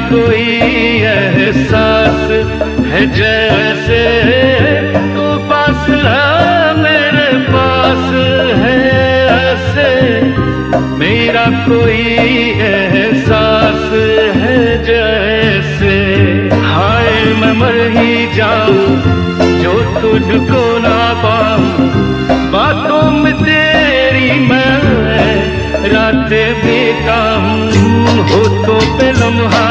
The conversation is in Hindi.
कोई एहसास है जैसे तू पास है मेरे पास है ऐसे। मेरा कोई एहसास है जैसे हाय मैं मर ही जाऊं जो तुझको ना पाऊं। बातों में तेरी मैं रातें बिताऊं, होठों पे लम्हा